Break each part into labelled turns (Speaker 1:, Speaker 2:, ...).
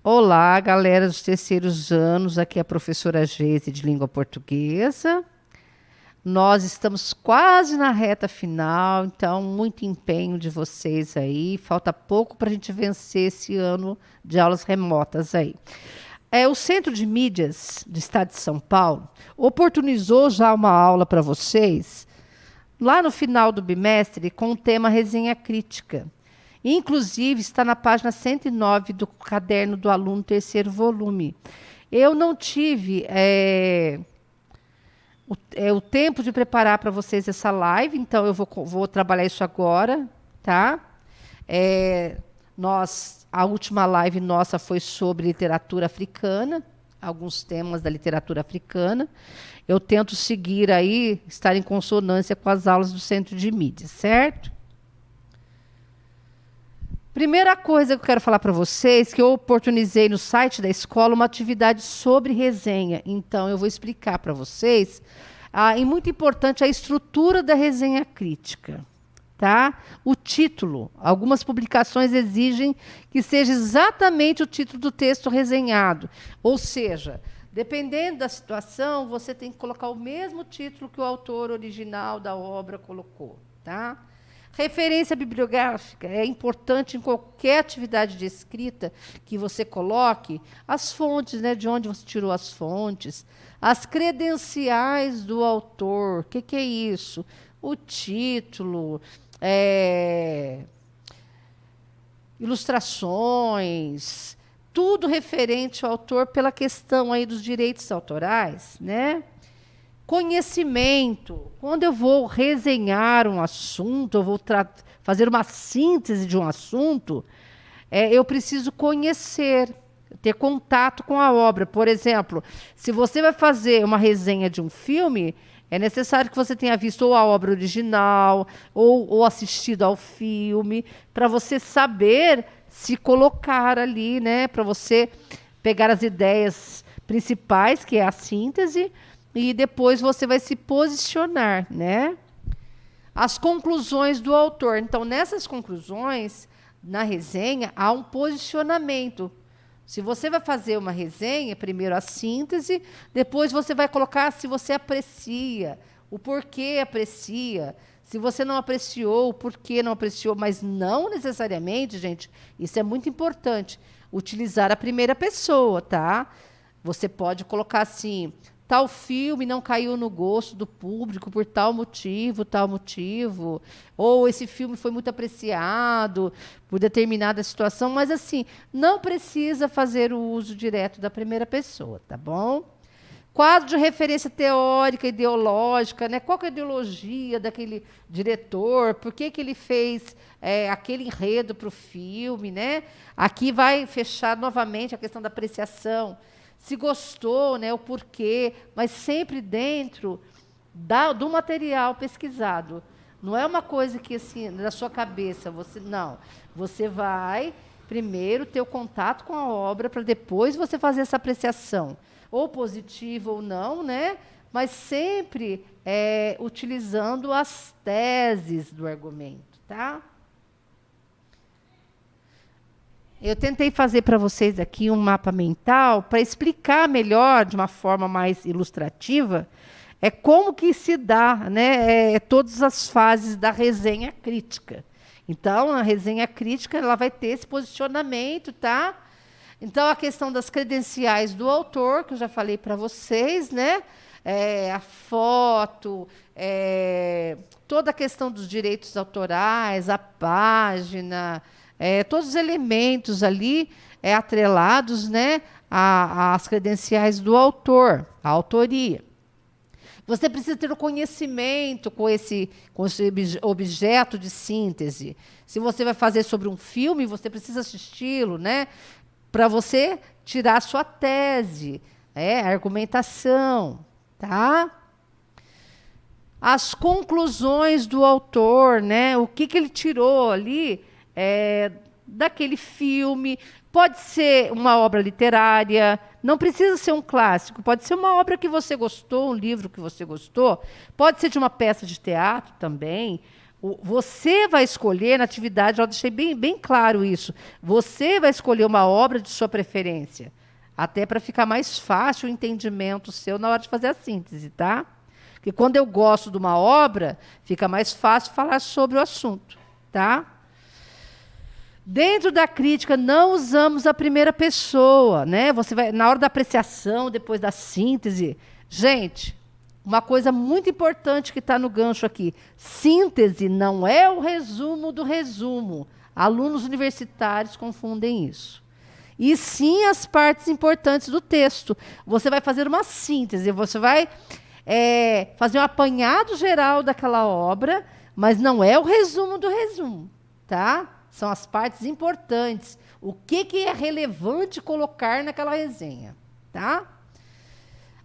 Speaker 1: Olá, galera dos terceiros anos, aqui é a professora Geise de língua portuguesa. Nós estamos quase na reta final, então muito empenho de vocês aí. Falta pouco para a gente vencer esse ano de aulas remotas aí. O Centro de Mídias do Estado de São Paulo oportunizou já uma aula para vocês lá no final do bimestre com o tema resenha crítica. Inclusive, está na página 109 do caderno do aluno, terceiro volume. Eu não tive o tempo de preparar para vocês essa live, então eu vou trabalhar isso agora, tá? A última live nossa foi sobre literatura africana, alguns temas da literatura africana. Eu tento seguir aí, estar em consonância com as aulas do Centro de Mídias, certo? Primeira coisa que eu quero falar para vocês, que eu oportunizei no site da escola uma atividade sobre resenha. Então, eu vou explicar para vocês, e muito importante, a estrutura da resenha crítica. Tá? O título. Algumas publicações exigem que seja exatamente o título do texto resenhado. Ou seja, dependendo da situação, você tem que colocar o mesmo título que o autor original da obra colocou. Tá? Referência bibliográfica é importante em qualquer atividade de escrita que você coloque as fontes, né, de onde você tirou as fontes, as credenciais do autor. O que é isso? O título, ilustrações, tudo referente ao autor pela questão aí dos direitos autorais, né? Conhecimento. Quando eu vou resenhar um assunto, eu vou fazer uma síntese de um assunto, eu preciso conhecer, ter contato com a obra. Por exemplo, se você vai fazer uma resenha de um filme, é necessário que você tenha visto ou a obra original ou assistido ao filme, para você saber se colocar ali, né? Para você pegar as ideias principais, que é a síntese, e depois você vai se posicionar, né? As conclusões do autor. Então, nessas conclusões, na resenha, há um posicionamento. Se você vai fazer uma resenha, primeiro a síntese, depois você vai colocar se você aprecia, o porquê aprecia, se você não apreciou, o porquê não apreciou, mas não necessariamente, gente, isso é muito importante, utilizar a primeira pessoa, tá? Você pode colocar assim: tal filme não caiu no gosto do público por tal motivo, ou esse filme foi muito apreciado por determinada situação, mas assim, não precisa fazer o uso direto da primeira pessoa, tá bom? Quadro de referência teórica, ideológica, né? Qual que é a ideologia daquele diretor, por que ele fez aquele enredo para o filme, né? Aqui vai fechar novamente a questão da apreciação. Se gostou, né, o porquê, mas sempre dentro do material pesquisado. Não é uma coisa que, assim, da sua cabeça, não. Você vai primeiro ter o contato com a obra para depois você fazer essa apreciação, ou positiva ou não, né? Mas sempre utilizando as teses do argumento, tá? Eu tentei fazer para vocês aqui um mapa mental para explicar melhor, de uma forma mais ilustrativa, como que se dá, né, todas as fases da resenha crítica. Então, a resenha crítica ela vai ter esse posicionamento, tá? Então, a questão das credenciais do autor, que eu já falei para vocês, né? A foto, toda a questão dos direitos autorais, a página, todos os elementos ali atrelados, né, às credenciais do autor, a autoria. Você precisa ter o conhecimento com esse objeto de síntese. Se você vai fazer sobre um filme, você precisa assisti-lo, né, para você tirar a sua tese, a argumentação, tá? As conclusões do autor, né, o que ele tirou ali daquele filme. Pode ser uma obra literária, não precisa ser um clássico, pode ser uma obra que você gostou, um livro que você gostou, pode ser de uma peça de teatro também, Você vai escolher na atividade, eu deixei bem claro isso. Você vai escolher uma obra de sua preferência, até para ficar mais fácil o entendimento seu na hora de fazer a síntese, tá? Porque quando eu gosto de uma obra, fica mais fácil falar sobre o assunto, tá? Dentro da crítica, não usamos a primeira pessoa, né? Você vai, na hora da apreciação, depois da síntese. Gente, uma coisa muito importante que está no gancho aqui: síntese não é o resumo do resumo. Alunos universitários confundem isso. E sim as partes importantes do texto. Você vai fazer uma síntese, você vai fazer um apanhado geral daquela obra, mas não é o resumo do resumo, tá? São as partes importantes. O que é relevante colocar naquela resenha, tá?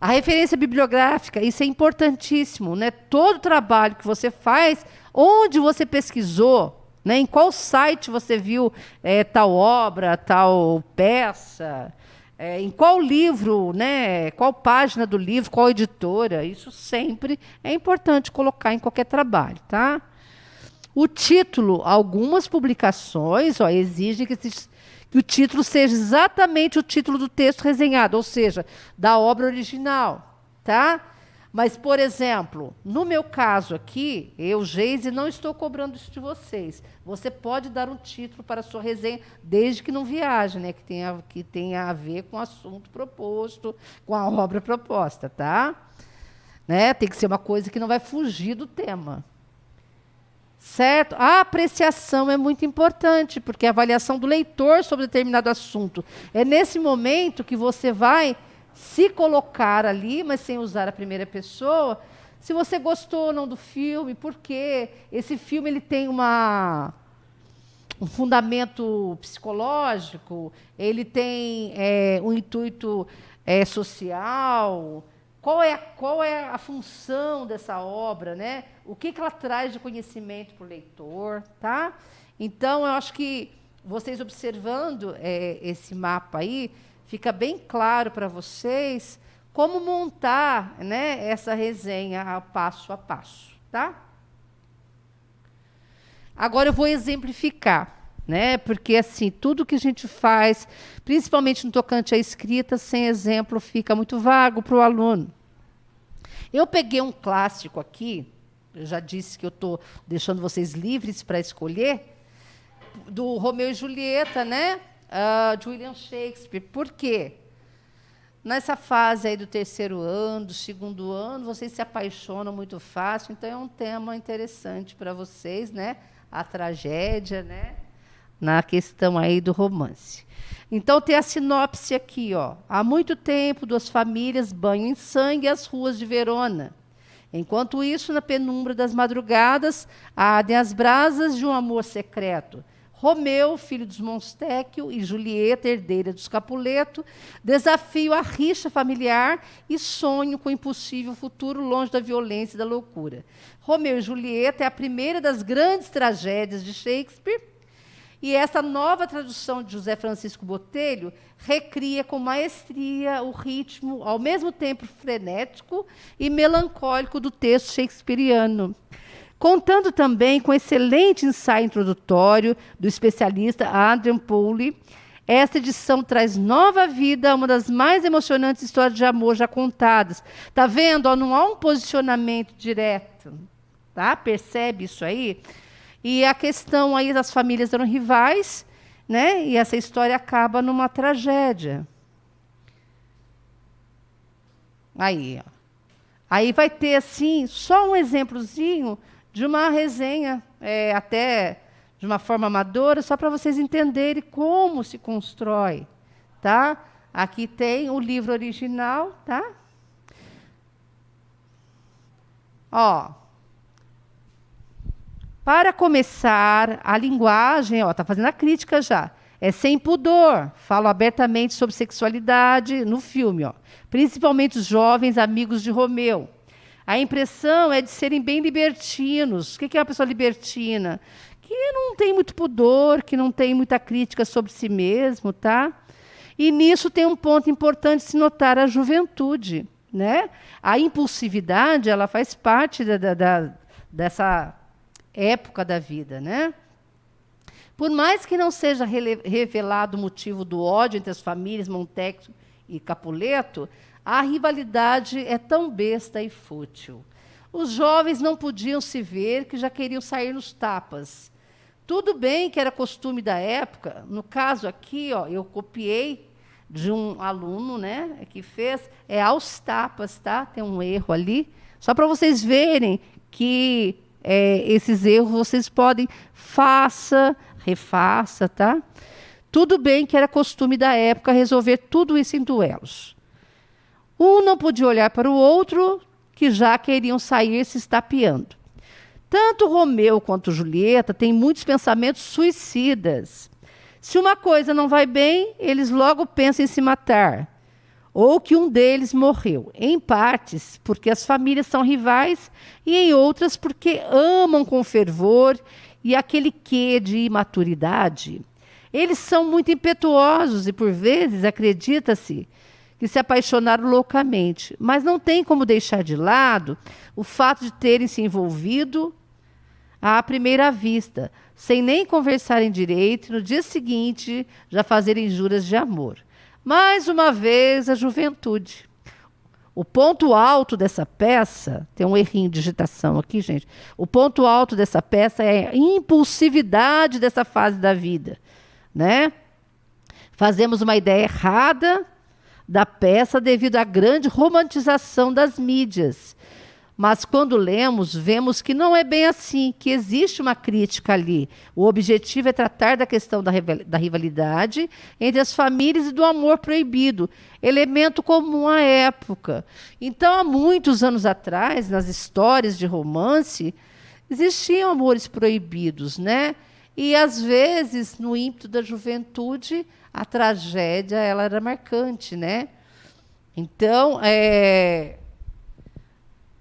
Speaker 1: A referência bibliográfica, isso é importantíssimo, né? Todo trabalho que você faz, onde você pesquisou, né? Em qual site você viu tal obra, tal peça, em qual livro, né? Qual página do livro, qual editora, isso sempre é importante colocar em qualquer trabalho, tá? O título, algumas publicações exigem que o título seja exatamente o título do texto resenhado, ou seja, da obra original, tá? Mas, por exemplo, no meu caso aqui, eu, Geise, não estou cobrando isso de vocês. Você pode dar um título para a sua resenha, desde que não viaje, né? Que tenha a ver com o assunto proposto, com a obra proposta, tá? Né? Tem que ser uma coisa que não vai fugir do tema. Certo? A apreciação é muito importante, porque a avaliação do leitor sobre determinado assunto. É nesse momento que você vai se colocar ali, mas sem usar a primeira pessoa, se você gostou ou não do filme, porque esse filme ele tem um fundamento psicológico, ele tem um intuito social. Qual é a função dessa obra, né? O que ela traz de conhecimento para o leitor, tá? Então, eu acho que vocês observando esse mapa aí, fica bem claro para vocês como montar, né, essa resenha passo a passo, tá? Agora eu vou exemplificar, né? Porque assim, tudo que a gente faz, principalmente no tocante à escrita, sem exemplo fica muito vago para o aluno. Eu peguei um clássico aqui, eu já disse que eu estou deixando vocês livres para escolher, do Romeu e Julieta, né? De William Shakespeare. Por quê? Nessa fase aí do terceiro ano, do segundo ano, vocês se apaixonam muito fácil, então é um tema interessante para vocês, né? A tragédia, né? Na questão aí do romance. Então, tem a sinopse aqui, ó. Há muito tempo, duas famílias banham em sangue as ruas de Verona. Enquanto isso, na penumbra das madrugadas, ardem as brasas de um amor secreto. Romeu, filho dos Montecchio, e Julieta, herdeira dos Capuleto, desafiam a rixa familiar e sonham com o impossível futuro longe da violência e da loucura. Romeu e Julieta é a primeira das grandes tragédias de Shakespeare, e essa nova tradução de José Francisco Botelho recria com maestria o ritmo, ao mesmo tempo frenético e melancólico do texto shakespeariano, contando também com excelente ensaio introdutório do especialista Adrian Pauly. Esta edição traz nova vida a uma das mais emocionantes histórias de amor já contadas. Tá vendo? Ó, não há um posicionamento direto, tá? Percebe isso aí? E a questão aí das famílias eram rivais, né? E essa história acaba numa tragédia. Aí, ó. Aí vai ter assim só um exemplozinho de uma resenha, até de uma forma amadora, só para vocês entenderem como se constrói, tá? Aqui tem o livro original, tá? Ó. Para começar, a linguagem, está fazendo a crítica já, é sem pudor, falo abertamente sobre sexualidade no filme, principalmente os jovens amigos de Romeu. A impressão é de serem bem libertinos. O que é uma pessoa libertina? Que não tem muito pudor, que não tem muita crítica sobre si mesmo, tá? E nisso tem um ponto importante de se notar: a juventude, né? A impulsividade, ela faz parte dessa época da vida, né? Por mais que não seja revelado o motivo do ódio entre as famílias Montecchio e Capuleto, a rivalidade é tão besta e fútil. Os jovens não podiam se ver que já queriam sair nos tapas. Tudo bem que era costume da época. No caso aqui, ó, eu copiei de um aluno, né, que fez, aos tapas, tá? Tem um erro ali. Só para vocês verem que esses erros vocês podem, refaça, tá? Tudo bem que era costume da época resolver tudo isso em duelos. Um não podia olhar para o outro, que já queriam sair se estapeando. Tanto Romeu quanto Julieta têm muitos pensamentos suicidas. Se uma coisa não vai bem, eles logo pensam em se matar. Ou que um deles morreu, em partes porque as famílias são rivais e em outras porque amam com fervor e aquele quê de imaturidade. Eles são muito impetuosos e, por vezes, acredita-se que se apaixonaram loucamente, mas não tem como deixar de lado o fato de terem se envolvido à primeira vista, sem nem conversarem direito, e no dia seguinte já fazerem juras de amor. Mais uma vez, a juventude. O ponto alto dessa peça, tem um errinho de digitação aqui, gente. O ponto alto dessa peça é a impulsividade dessa fase da vida, né? Fazemos uma ideia errada da peça devido à grande romantização das mídias. Mas quando lemos, vemos que não é bem assim, que existe uma crítica ali. O objetivo é tratar da questão da rivalidade entre as famílias e do amor proibido, elemento comum à época. Então, há muitos anos atrás, nas histórias de romance, existiam amores proibidos, né? E, às vezes, no ímpeto da juventude, a tragédia ela era marcante, né? Então,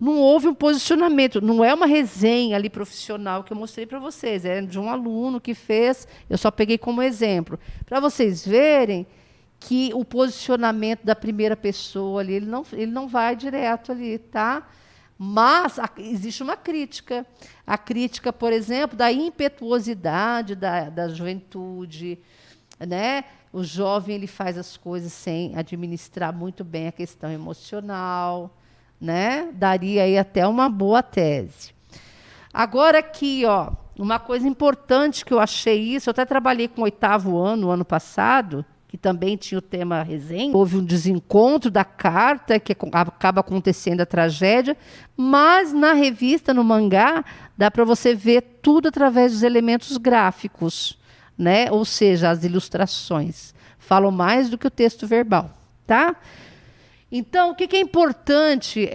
Speaker 1: não houve um posicionamento, não é uma resenha ali profissional que eu mostrei para vocês, é de um aluno que fez, eu só peguei como exemplo, para vocês verem que o posicionamento da primeira pessoa ali, ele não vai direto ali, tá? Mas existe uma crítica. A crítica, por exemplo, da impetuosidade da juventude, né? O jovem ele faz as coisas sem administrar muito bem a questão emocional, né? Daria aí até uma boa tese. Agora aqui, ó, uma coisa importante que eu achei isso, eu até trabalhei com o 8º ano, ano passado, que também tinha o tema resenha. Houve um desencontro da carta, que acaba acontecendo a tragédia, mas na revista, no mangá, dá para você ver tudo através dos elementos gráficos, né? Ou seja, as ilustrações. Falam mais do que o texto verbal, tá? Então, o que é importante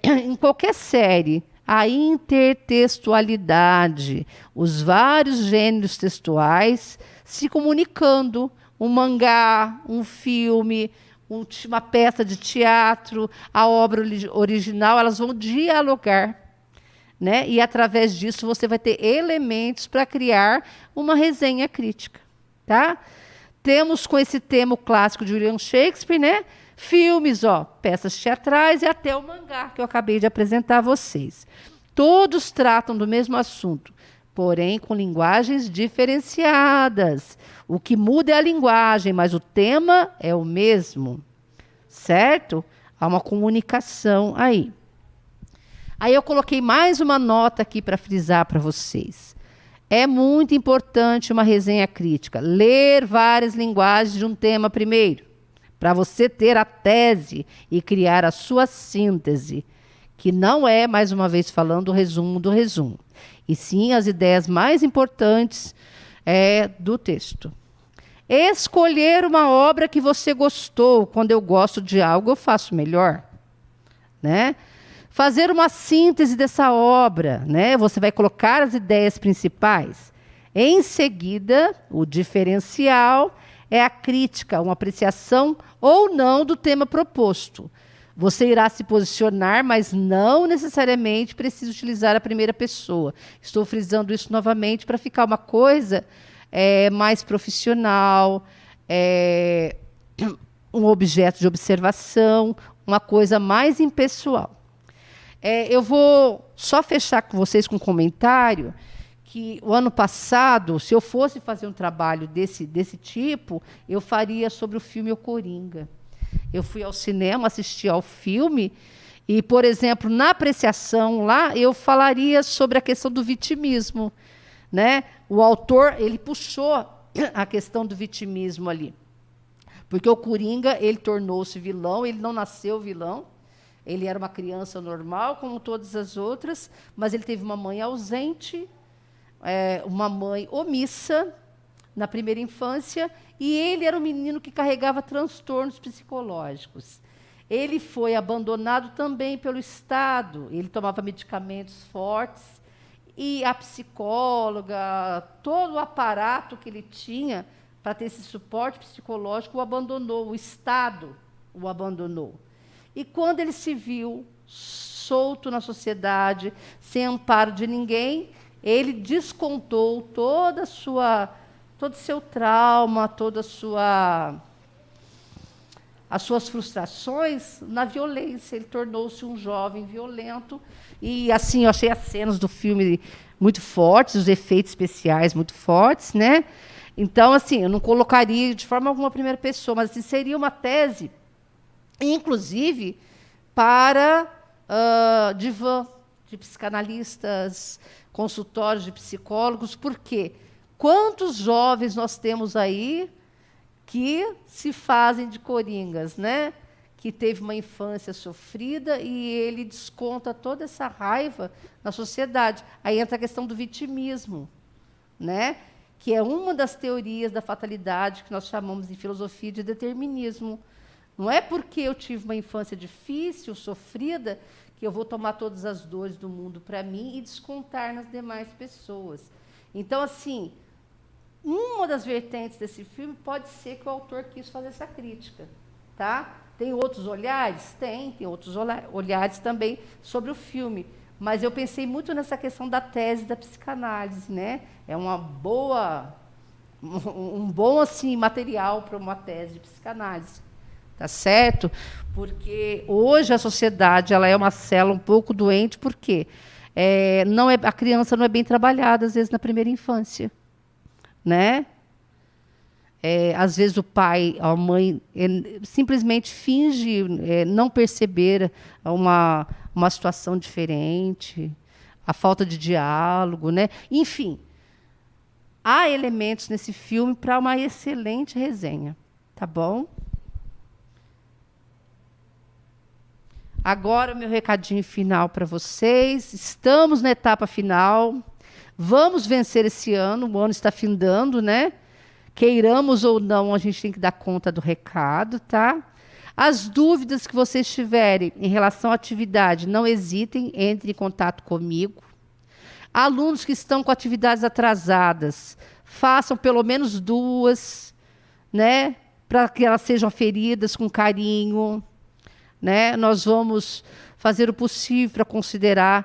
Speaker 1: em qualquer série? A intertextualidade, os vários gêneros textuais se comunicando. Um mangá, um filme, uma peça de teatro, a obra original, elas vão dialogar, né? E, através disso, você vai ter elementos para criar uma resenha crítica, tá? Temos, com esse tema, o clássico de William Shakespeare, né? Filmes, ó, peças teatrais e até o mangá que eu acabei de apresentar a vocês. Todos tratam do mesmo assunto, porém com linguagens diferenciadas. O que muda é a linguagem, mas o tema é o mesmo, certo? Há uma comunicação aí. Aí eu coloquei mais uma nota aqui para frisar para vocês. É muito importante uma resenha crítica. Ler várias linguagens de um tema primeiro, para você ter a tese e criar a sua síntese, que não é, mais uma vez falando, o resumo do resumo, e sim as ideias mais importantes do texto. Escolher uma obra que você gostou. Quando eu gosto de algo, eu faço melhor, né? Fazer uma síntese dessa obra, né? Você vai colocar as ideias principais. Em seguida, o diferencial é a crítica, uma apreciação ou não do tema proposto. Você irá se posicionar, mas não necessariamente precisa utilizar a primeira pessoa. Estou frisando isso novamente para ficar uma coisa mais profissional, um objeto de observação, uma coisa mais impessoal. Eu vou só fechar com vocês com um comentário que o ano passado, se eu fosse fazer um trabalho desse tipo, eu faria sobre o filme O Coringa. Eu fui ao cinema, assisti ao filme, e, por exemplo, na apreciação lá, eu falaria sobre a questão do vitimismo, né? O autor, ele puxou a questão do vitimismo ali. Porque o Coringa, ele tornou-se vilão, ele não nasceu vilão, ele era uma criança normal, como todas as outras, mas ele teve uma mãe ausente, uma mãe omissa na primeira infância, e ele era um menino que carregava transtornos psicológicos. Ele foi abandonado também pelo Estado, ele tomava medicamentos fortes, e a psicóloga, todo o aparato que ele tinha para ter esse suporte psicológico o abandonou, o Estado o abandonou. E quando ele se viu solto na sociedade, sem amparo de ninguém, ele descontou todo o seu trauma, as suas frustrações na violência. Ele tornou-se um jovem violento. E, assim, eu achei as cenas do filme muito fortes, os efeitos especiais muito fortes, né? Então, assim, eu não colocaria de forma alguma a primeira pessoa, mas assim, seria uma tese, inclusive, para divã de psicanalistas, consultórios de psicólogos. Por quê? Quantos jovens nós temos aí que se fazem de coringas, né? Que teve uma infância sofrida e ele desconta toda essa raiva na sociedade. Aí entra a questão do vitimismo, né? Que é uma das teorias da fatalidade que nós chamamos em filosofia de determinismo. Não é porque eu tive uma infância difícil, sofrida, que eu vou tomar todas as dores do mundo para mim e descontar nas demais pessoas. Então, assim, uma das vertentes desse filme pode ser que o autor quis fazer essa crítica, tá? Tem outros olhares? Tem outros olhares também sobre o filme. Mas eu pensei muito nessa questão da tese da psicanálise, né? É um bom assim, material para uma tese de psicanálise. Tá certo? Porque hoje a sociedade ela é uma célula um pouco doente, porque a criança não é bem trabalhada, às vezes, na primeira infância. Né? Às vezes o pai, a mãe, simplesmente finge não perceber uma situação diferente, a falta de diálogo, né? Enfim, há elementos nesse filme para uma excelente resenha, tá bom? Agora o meu recadinho final para vocês. Estamos na etapa final. Vamos vencer esse ano, o ano está findando, né? Queiramos ou não, a gente tem que dar conta do recado, tá? As dúvidas que vocês tiverem em relação à atividade, não hesitem, entrem em contato comigo. Alunos que estão com atividades atrasadas, façam pelo menos 2, né? Para que elas sejam aferidas com carinho, né? Nós vamos fazer o possível para considerar